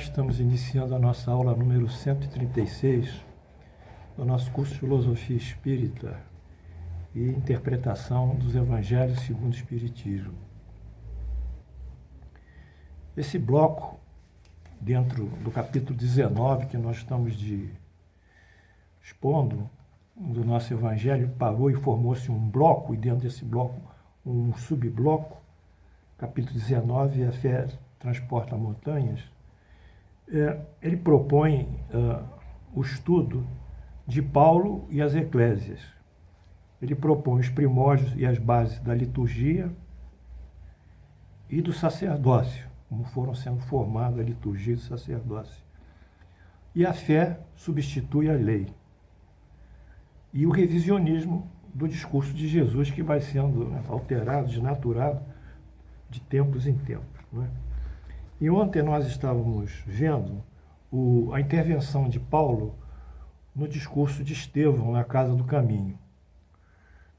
estamos iniciando a nossa aula número 136 do nosso curso de Filosofia Espírita e Interpretação dos Evangelhos segundo o Espiritismo. Esse bloco, dentro do capítulo 19 que nós estamos expondo, do nosso Evangelho, parou e formou-se um bloco, e dentro desse bloco um subbloco, capítulo 19, a fé transporta montanhas. Ele propõe o estudo de Paulo e as eclésias. Ele propõe os primórdios e as bases da liturgia e do sacerdócio, como foram sendo formadas a liturgia e o sacerdócio. E a fé substitui a lei. E o revisionismo do discurso de Jesus, que vai sendo alterado, desnaturado, de tempos em tempos. Não é? E ontem nós estávamos vendo a intervenção de Paulo no discurso de Estevão na Casa do Caminho.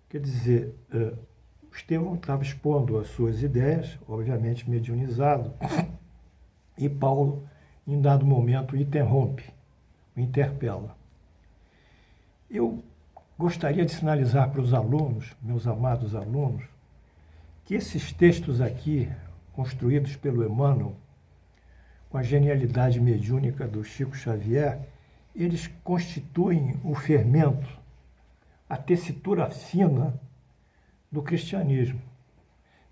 Quer dizer, Estevão estava expondo as suas ideias, obviamente mediunizado, e Paulo, em dado momento, o interrompe, o interpela. Eu gostaria de sinalizar para os alunos, meus amados alunos, que esses textos aqui, construídos pelo Emmanuel, com a genialidade mediúnica do Chico Xavier, eles constituem o fermento, a tessitura fina do cristianismo.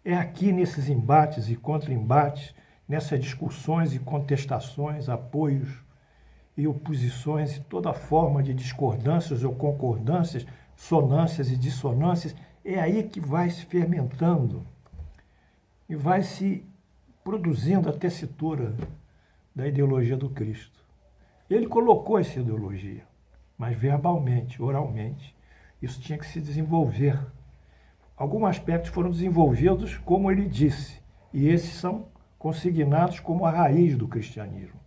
É aqui nesses embates e contra-embates, nessas discussões e contestações, apoios e oposições e toda forma de discordâncias ou concordâncias, sonâncias e dissonâncias, é aí que vai se fermentando e vai se produzindo a tessitura da ideologia do Cristo. Ele colocou essa ideologia, mas verbalmente, oralmente, isso tinha que se desenvolver. Alguns aspectos foram desenvolvidos como ele disse, e esses são consignados como a raiz do cristianismo.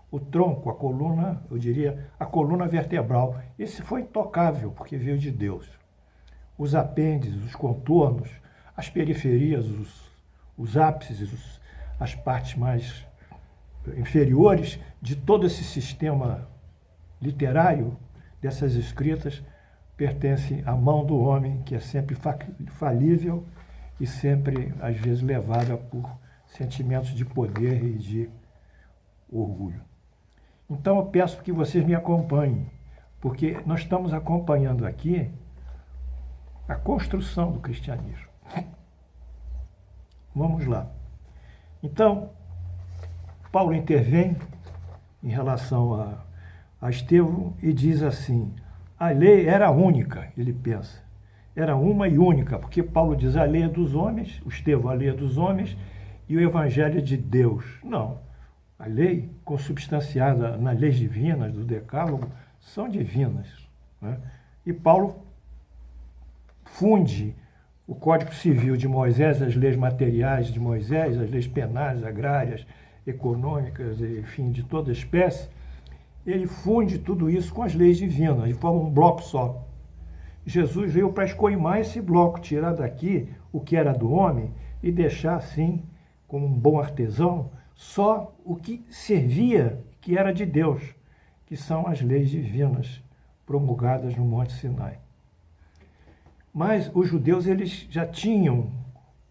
O tronco, a coluna, eu diria, a coluna vertebral. Esse foi intocável, porque veio de Deus. Os apêndices, os contornos, as periferias, os ápices, as partes mais inferiores de todo esse sistema literário, dessas escritas, pertencem à mão do homem, que é sempre falível e sempre, às vezes, levada por sentimentos de poder e de orgulho. Então, eu peço que vocês me acompanhem, porque nós estamos acompanhando aqui a construção do cristianismo. Vamos lá. Então, Paulo intervém em relação a Estevão e diz assim: a lei era única, ele pensa. Era uma e única, porque Paulo diz a lei é dos homens, o Estevão a lei é dos homens e o evangelho é de Deus. Não. A lei, consubstanciada nas leis divinas do Decálogo, são divinas. Né? E Paulo funde o Código Civil de Moisés, as leis materiais de Moisés, as leis penais, agrárias, econômicas, enfim, de toda espécie. Ele funde tudo isso com as leis divinas e forma um bloco só. Jesus veio para escoimar esse bloco, tirar daqui o que era do homem e deixar assim, como um bom artesão, só o que servia, que era de Deus, que são as leis divinas promulgadas no Monte Sinai. Mas os judeus eles já tinham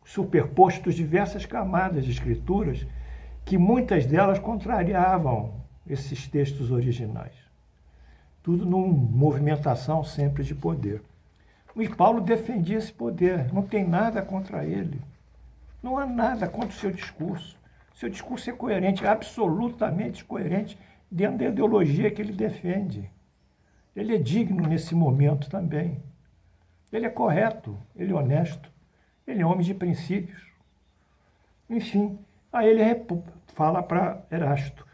superposto diversas camadas de escrituras que muitas delas contrariavam esses textos originais. Tudo numa movimentação sempre de poder. E Paulo defendia esse poder, não tem nada contra ele. Não há nada contra o seu discurso. Seu discurso é coerente, absolutamente coerente, dentro da ideologia que ele defende. Ele é digno nesse momento também. Ele é correto, ele é honesto, ele é homem de princípios. Enfim, aí ele fala para Erasto: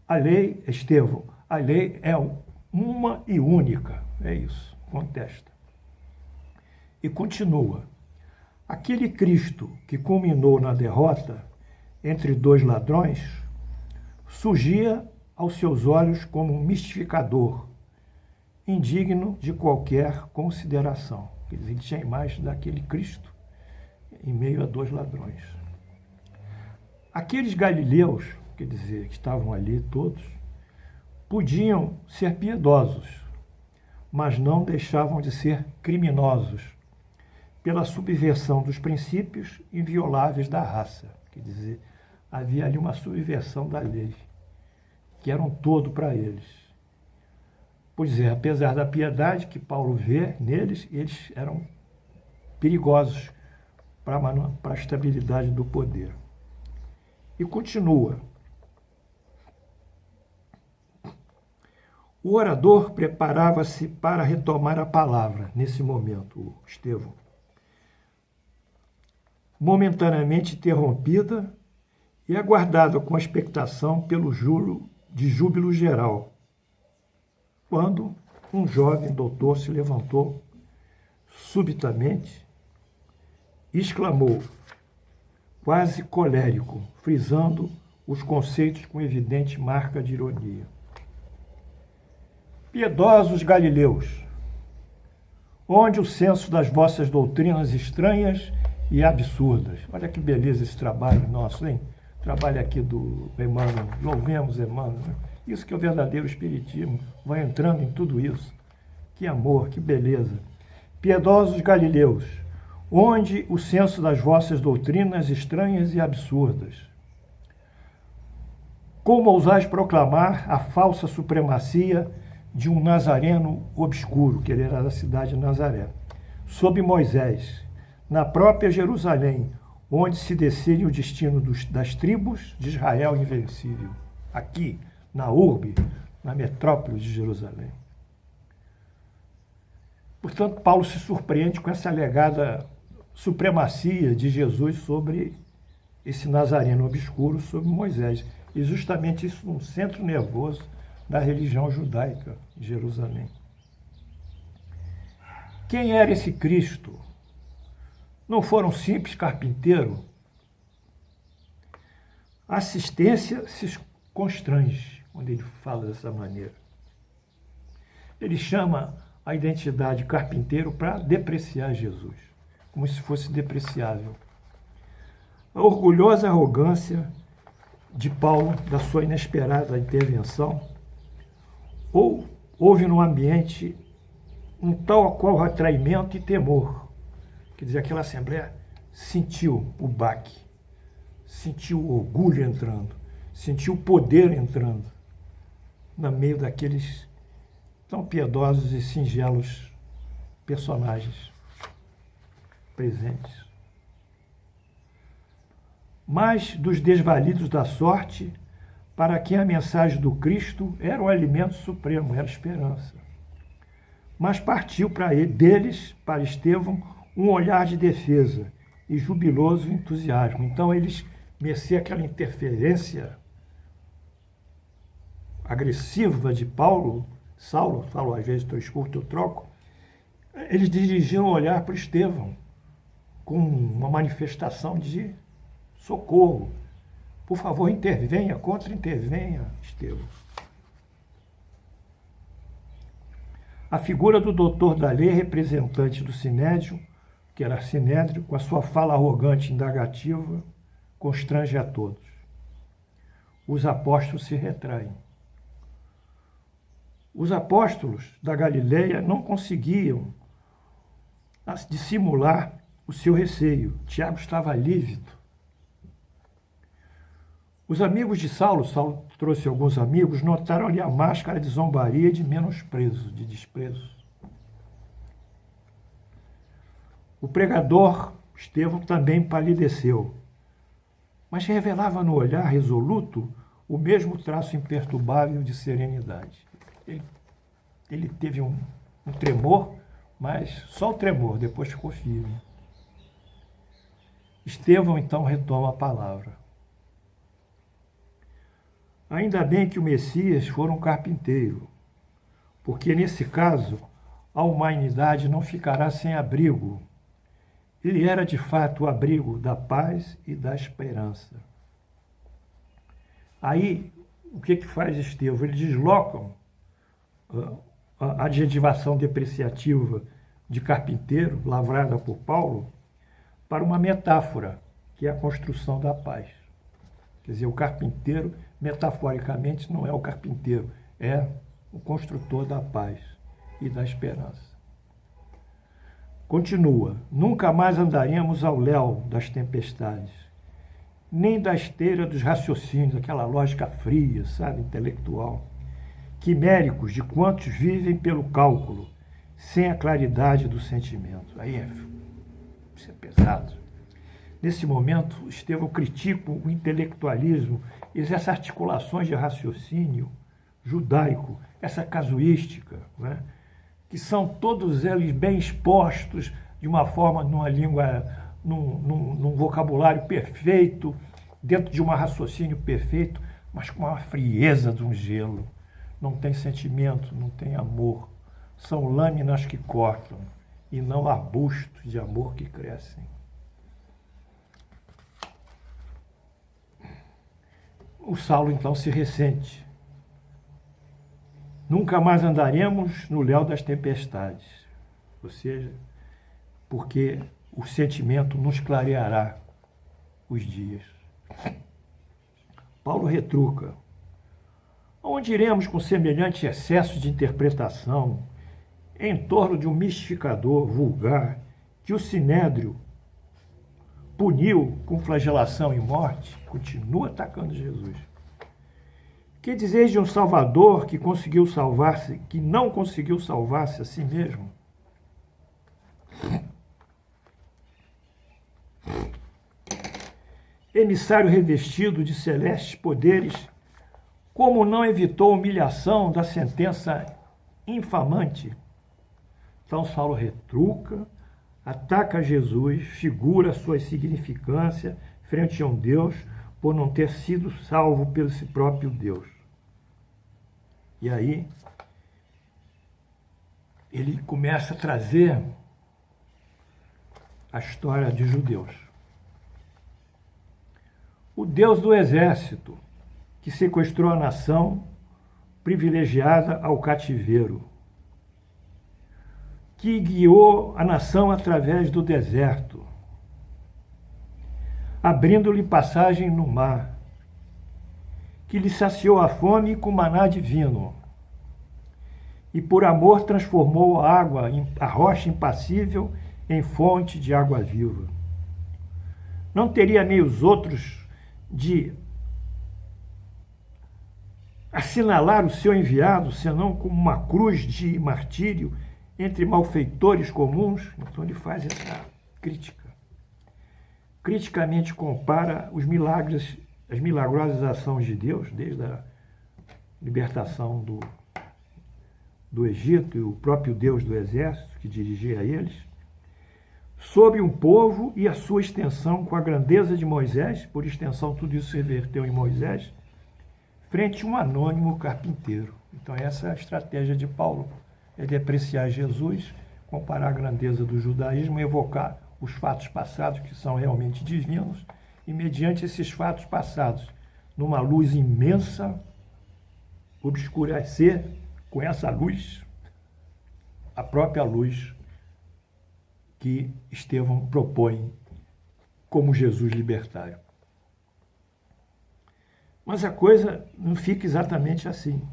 a lei, Estevão, a lei é uma e única. É isso, contesta. E continua: aquele Cristo que culminou na derrota entre dois ladrões surgia aos seus olhos como um mistificador, indigno de qualquer consideração. Quer dizer, ele tinha a imagem daquele Cristo em meio a dois ladrões. Aqueles galileus quer dizer, que estavam ali todos, podiam ser piedosos, mas não deixavam de ser criminosos pela subversão dos princípios invioláveis da raça. Quer dizer, havia ali uma subversão da lei, que era um todo para eles. Pois é, apesar da piedade que Paulo vê neles, eles eram perigosos para a estabilidade do poder. E continua. O orador preparava-se para retomar a palavra nesse momento, Estevão. Momentaneamente interrompida e aguardada com expectação pelo júbilo de júbilo geral, quando um jovem doutor se levantou subitamente e exclamou, quase colérico, frisando os conceitos com evidente marca de ironia. Piedosos galileus, onde o senso das vossas doutrinas estranhas e absurdas. Olha que beleza esse trabalho nosso, hein? Trabalho aqui do Emmanuel, louvemos Emmanuel. Isso que é o verdadeiro espiritismo, vai entrando em tudo isso. Que amor, que beleza. Piedosos galileus, onde o senso das vossas doutrinas estranhas e absurdas. Como ousais proclamar a falsa supremacia de um nazareno obscuro, que ele era da cidade de Nazaré, sob Moisés, na própria Jerusalém, onde se decide o destino das tribos de Israel invencível, aqui, na urbe, na metrópole de Jerusalém. Portanto, Paulo se surpreende com essa alegada supremacia de Jesus sobre esse nazareno obscuro, sobre Moisés. E justamente isso no centro nervoso da religião judaica de Jerusalém. Quem era esse Cristo? Não foram simples carpinteiro? A assistência se constrange quando ele fala dessa maneira. Ele chama a identidade carpinteiro para depreciar Jesus, como se fosse depreciável. A orgulhosa arrogância de Paulo, da sua inesperada intervenção, houve no ambiente um tal a qual retraimento e temor. Quer dizer, aquela assembleia sentiu o baque, sentiu o orgulho entrando, sentiu o poder entrando no meio daqueles tão piedosos e singelos personagens presentes. Mas dos desvalidos da sorte, para quem a mensagem do Cristo era o alimento supremo, era a esperança. Mas partiu deles, para Estevão, um olhar de defesa e jubiloso entusiasmo. Então eles, mercê aquela interferência agressiva de Saulo, às vezes eu escuto, eu troco, eles dirigiam o olhar para Estevão com uma manifestação de socorro. Por favor, intervenha, contra-intervenha, Estevão. A figura do doutor da lei, representante do Sinédrio, que era Sinédrio, com a sua fala arrogante e indagativa, constrange a todos. Os apóstolos se retraem. Os apóstolos da Galileia não conseguiam dissimular o seu receio. Tiago estava lívido. Os amigos de Saulo trouxe alguns amigos, notaram ali a máscara de zombaria e de menosprezo, de desprezo. O pregador, Estevão, também palideceu, mas revelava no olhar resoluto o mesmo traço imperturbável de serenidade. Ele teve um tremor, mas só o tremor, depois ficou firme. Estevão, então, retoma a palavra. Ainda bem que o Messias for um carpinteiro, porque nesse caso a humanidade não ficará sem abrigo. Ele era de fato o abrigo da paz e da esperança. Aí, o que faz Estevão? Eles deslocam a adjetivação depreciativa de carpinteiro, lavrada por Paulo, para uma metáfora, que é a construção da paz. Quer dizer, o carpinteiro, metaforicamente, não é o carpinteiro, é o construtor da paz e da esperança. Continua, nunca mais andaremos ao léu das tempestades, nem da esteira dos raciocínios, aquela lógica fria, sabe, intelectual, quiméricos de quantos vivem pelo cálculo, sem a claridade do sentimento. Aí isso é pesado. Nesse momento, Estevão critica o intelectualismo e essas articulações de raciocínio judaico, essa casuística, né? Que são todos eles bem expostos de uma forma, numa língua, num vocabulário perfeito, dentro de um raciocínio perfeito, mas com a frieza de um gelo. Não tem sentimento, não tem amor. São lâminas que cortam e não arbustos de amor que crescem. O Saulo, então, se ressente. Nunca mais andaremos no léu das tempestades. Ou seja, porque o sentimento nos clareará os dias. Paulo retruca. Aonde iremos com semelhante excesso de interpretação em torno de um mistificador vulgar que o Sinédrio puniu com flagelação e morte? Continua atacando Jesus. Que dizeis de um Salvador que conseguiu salvar-se, que não conseguiu salvar-se a si mesmo? Emissário revestido de celestes poderes, como não evitou a humilhação da sentença infamante? Então Saulo retruca, ataca Jesus, figura sua insignificância frente a um Deus por não ter sido salvo pelo seu próprio Deus. E aí, ele começa a trazer a história de judeus. O Deus do exército, que sequestrou a nação privilegiada ao cativeiro, que guiou a nação através do deserto, abrindo-lhe passagem no mar, que lhe saciou a fome com maná divino, e por amor transformou a água, a rocha impassível, em fonte de água viva. Não teria meios outros de assinalar o seu enviado, senão como uma cruz de martírio entre malfeitores comuns? Então ele faz essa crítica. Criticamente compara os milagres, as milagrosas ações de Deus, desde a libertação do Egito e o próprio Deus do exército que dirigia a eles, sobre um povo e a sua extensão com a grandeza de Moisés, por extensão tudo isso se reverteu em Moisés, frente a um anônimo carpinteiro. Então essa é a estratégia de Paulo, é depreciar Jesus, comparar a grandeza do judaísmo, evocar os fatos passados que são realmente divinos, e mediante esses fatos passados, numa luz imensa, obscurecer com essa luz, a própria luz que Estevão propõe como Jesus libertário. Mas a coisa não fica exatamente assim.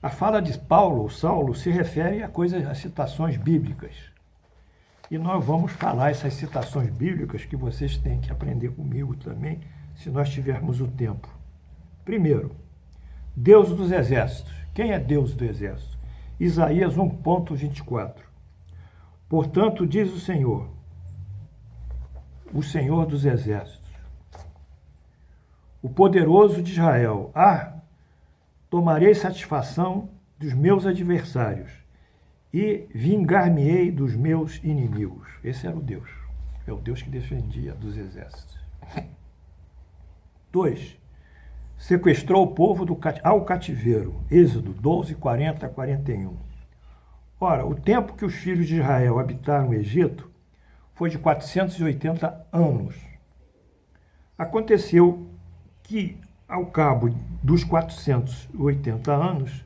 A fala de Paulo, ou Saulo, se refere a citações bíblicas. E nós vamos falar essas citações bíblicas que vocês têm que aprender comigo também, se nós tivermos o tempo. Primeiro, Deus dos exércitos. Quem é Deus do exército? Isaías 1,24. Portanto, diz o Senhor dos exércitos, o poderoso de Israel: tomarei satisfação dos meus adversários e vingar-me-ei dos meus inimigos. Esse era o Deus. É o Deus que defendia dos exércitos. 2. Sequestrou o povo ao cativeiro. Êxodo 12, 40 a 41. Ora, o tempo que os filhos de Israel habitaram o Egito foi de 480 anos. Aconteceu que, ao cabo dos 480 anos,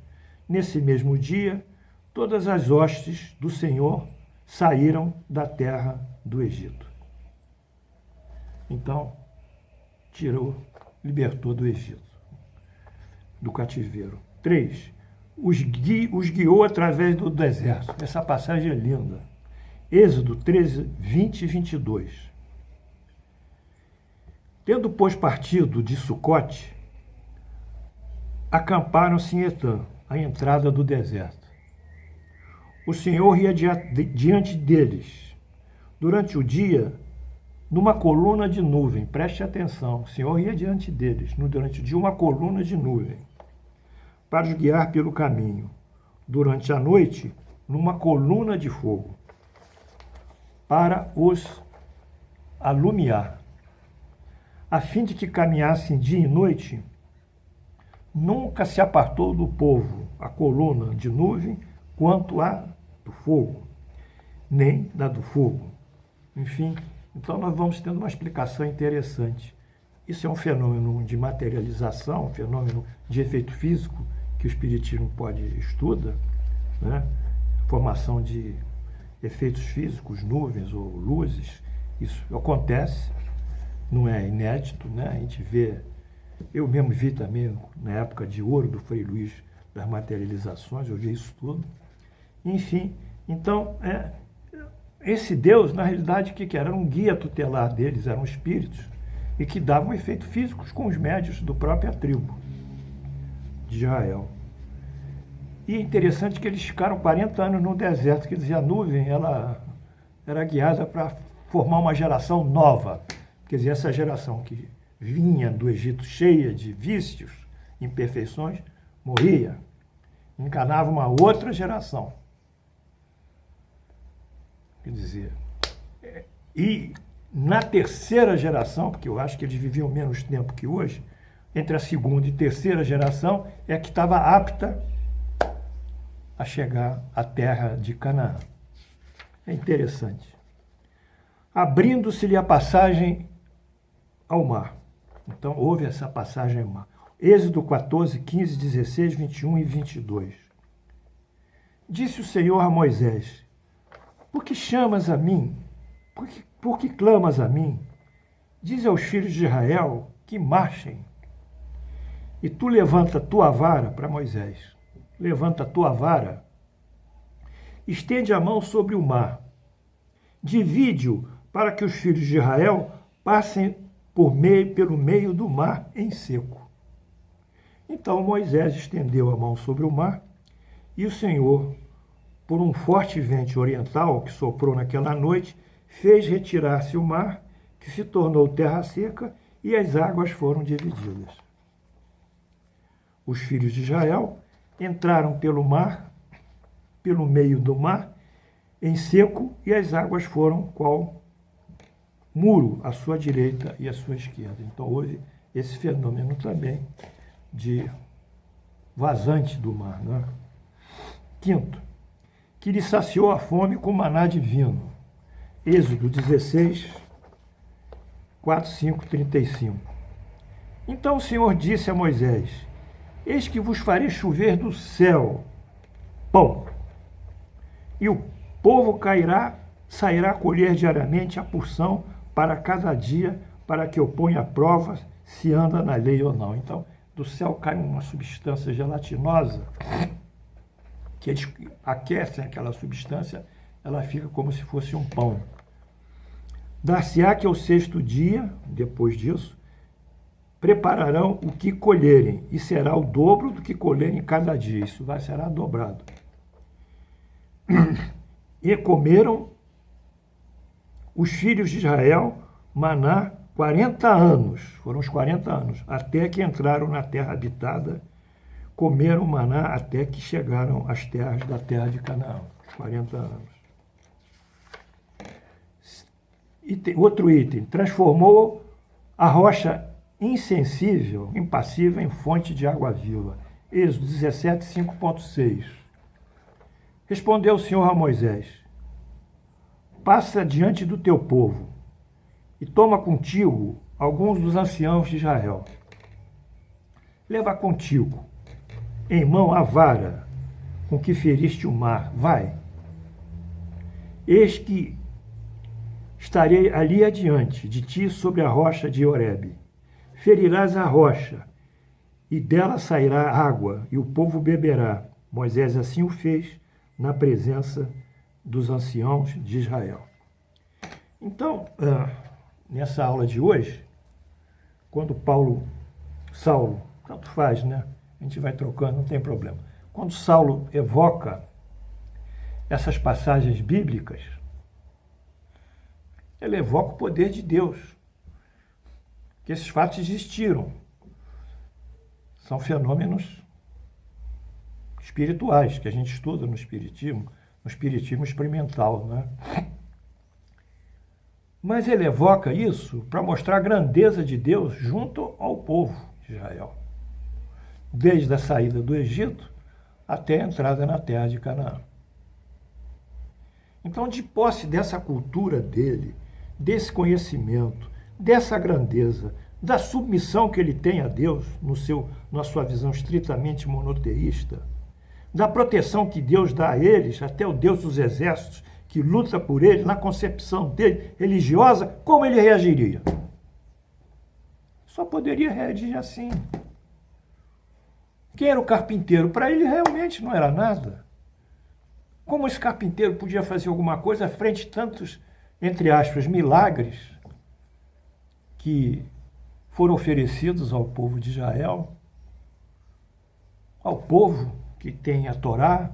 nesse mesmo dia, todas as hostes do Senhor saíram da terra do Egito. Então, libertou do Egito, do cativeiro. 3. Os guiou através do deserto. Essa passagem é linda. Êxodo 13, 20 e 22. Tendo, pois, partido de Sucote, acamparam-se em Etã, à entrada do deserto. O Senhor ia diante deles, durante o dia, numa coluna de nuvem. Preste atenção, o Senhor ia diante deles, durante o dia, uma coluna de nuvem, para os guiar pelo caminho. Durante a noite, numa coluna de fogo, para os alumiar, a fim de que caminhassem dia e noite. Nunca se apartou do povo a coluna de nuvem quanto a do fogo, nem da do fogo. Enfim, então nós vamos tendo uma explicação interessante. Isso é um fenômeno de materialização, um fenômeno de efeito físico que o Espiritismo estuda, né? Formação de efeitos físicos, nuvens ou luzes. Isso acontece, não é inédito, né? A gente vê. Eu mesmo vi também, na época de ouro do Frei Luís, das materializações, eu vi isso tudo. Enfim, então, esse Deus, na realidade, o que era? Era um guia tutelar deles, eram espíritos, e que davam efeitos físicos com os médios do própria tribo de Israel. E é interessante que eles ficaram 40 anos no deserto, quer dizer, a nuvem ela era guiada para formar uma geração nova. Quer dizer, essa geração que vinha do Egito cheia de vícios, imperfeições, morria, encarnava uma outra geração. Quer dizer, e na terceira geração, porque eu acho que eles viviam menos tempo que hoje, entre a segunda e terceira geração, é que estava apta a chegar à terra de Canaã. É interessante. Abrindo-se-lhe a passagem ao mar. Então, houve essa passagem ao mar. Êxodo 14, 15, 16, 21 e 22. Disse o Senhor a Moisés: por que chamas a mim? Por que clamas a mim? Diz aos filhos de Israel que marchem. E tu levanta tua vara, para Moisés, levanta tua vara, estende a mão sobre o mar, divide-o para que os filhos de Israel passem pelo meio do mar em seco. Então Moisés estendeu a mão sobre o mar, e o Senhor, por um forte vento oriental que soprou naquela noite, fez retirar-se o mar, que se tornou terra seca, e as águas foram divididas. Os filhos de Israel entraram pelo mar, pelo meio do mar, em seco, e as águas foram qual muro à sua direita e à sua esquerda. Então houve esse fenômeno também de vazante do mar, né? Quinto, que lhe saciou a fome com maná divino. Êxodo 16, 4, 5, 35. Então o Senhor disse a Moisés: eis que vos farei chover do céu pão, e o povo sairá a colher diariamente a porção para cada dia, para que eu ponha à prova se anda na lei ou não. Então, do céu cai uma substância gelatinosa, que eles aquecem aquela substância, ela fica como se fosse um pão. Dar-se-á que ao sexto dia, depois disso, prepararão o que colherem, e será o dobro do que colherem cada dia. Isso será dobrado. E comeram os filhos de Israel maná 40 anos, foram os 40 anos, até que entraram na terra habitada, comeram maná até que chegaram às terras da terra de Canaã, 40 anos. Outro item, transformou a rocha insensível, impassível, em fonte de água viva. Êxodo 17, 5.6. Respondeu o Senhor a Moisés: passa diante do teu povo e toma contigo alguns dos anciãos de Israel. Leva contigo em mão a vara com que feriste o mar. Vai. Eis que estarei ali adiante de ti sobre a rocha de Horebe. ferirás a rocha, e dela sairá água, e o povo beberá. Moisés assim o fez na presença dos anciãos de Israel. Então, nessa aula de hoje, quando Saulo, tanto faz, né? A gente vai trocando, não tem problema. Quando Saulo evoca essas passagens bíblicas, ele evoca o poder de Deus, que esses fatos existiram. São fenômenos espirituais que a gente estuda no espiritismo experimental, né? Mas ele evoca isso para mostrar a grandeza de Deus junto ao povo de Israel, desde a saída do Egito até a entrada na terra de Canaã. Então, de posse dessa cultura dele, desse conhecimento, dessa grandeza, da submissão que ele tem a Deus na sua visão estritamente monoteísta, da proteção que Deus dá a eles, até o Deus dos exércitos, que luta por eles, na concepção dele religiosa, como ele reagiria? Só poderia reagir assim. Quem era o carpinteiro? Para ele realmente não era nada. Como esse carpinteiro podia fazer alguma coisa frente a tantos, entre aspas, milagres que foram oferecidos ao povo de Israel, ao povo que tem a Torá,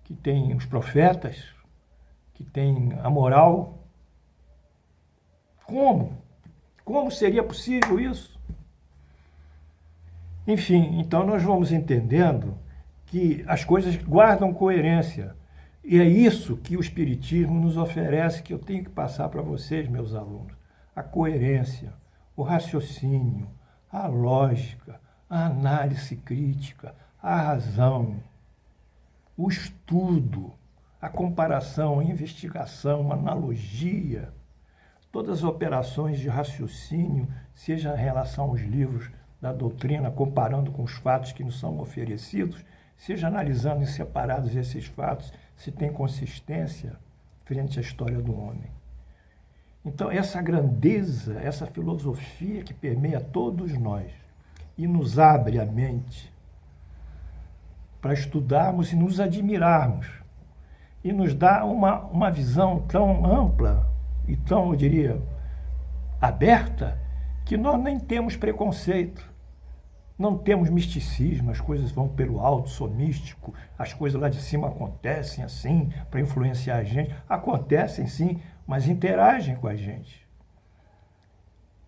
que tem os profetas, que tem a moral? Como? Como seria possível isso? Enfim, então nós vamos entendendo que as coisas guardam coerência. E é isso que o Espiritismo nos oferece, que eu tenho que passar para vocês, meus alunos. A coerência, o raciocínio, a lógica, a análise crítica, a razão, o estudo, a comparação, a investigação, a analogia, todas as operações de raciocínio, seja em relação aos livros da doutrina, comparando com os fatos que nos são oferecidos, seja analisando em separados esses fatos, se tem consistência frente à história do homem. Então, essa grandeza, essa filosofia que permeia todos nós e nos abre a mente para estudarmos e nos admirarmos, e nos dá uma visão tão ampla e tão, eu diria, aberta, que nós nem temos preconceito, não temos misticismo, as coisas vão pelo alto, sou místico, as coisas lá de cima acontecem assim, para influenciar a gente. Acontecem sim, mas interagem com a gente.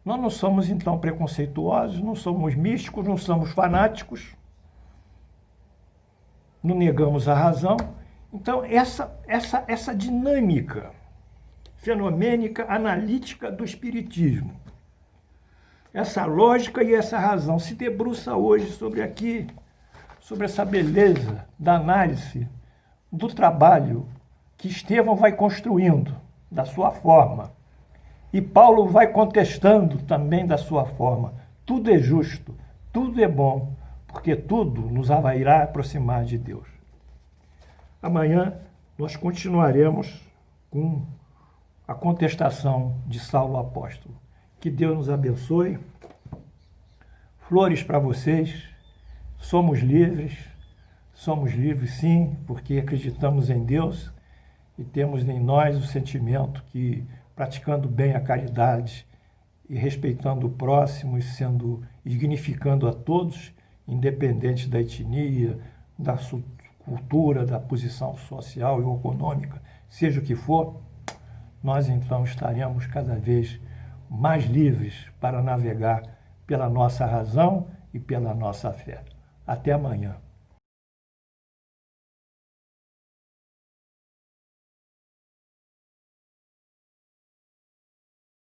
Nós não somos, então, preconceituosos, não somos místicos, não somos fanáticos, não negamos a razão. Então, essa dinâmica fenomênica, analítica do espiritismo, essa lógica e essa razão se debruça hoje sobre essa beleza da análise, do trabalho que Estevão vai construindo da sua forma e Paulo vai contestando também da sua forma. Tudo é justo, tudo é bom, porque tudo nos irá aproximar de Deus. Amanhã nós continuaremos com a contestação de Saulo apóstolo. Que Deus nos abençoe. Flores para vocês. Somos livres sim, porque acreditamos em Deus e temos em nós o sentimento que, praticando bem a caridade e respeitando o próximo e dignificando a todos, independente da etnia, da cultura, da posição social e econômica, seja o que for, nós então estaremos cada vez mais livres para navegar pela nossa razão e pela nossa fé. Até amanhã.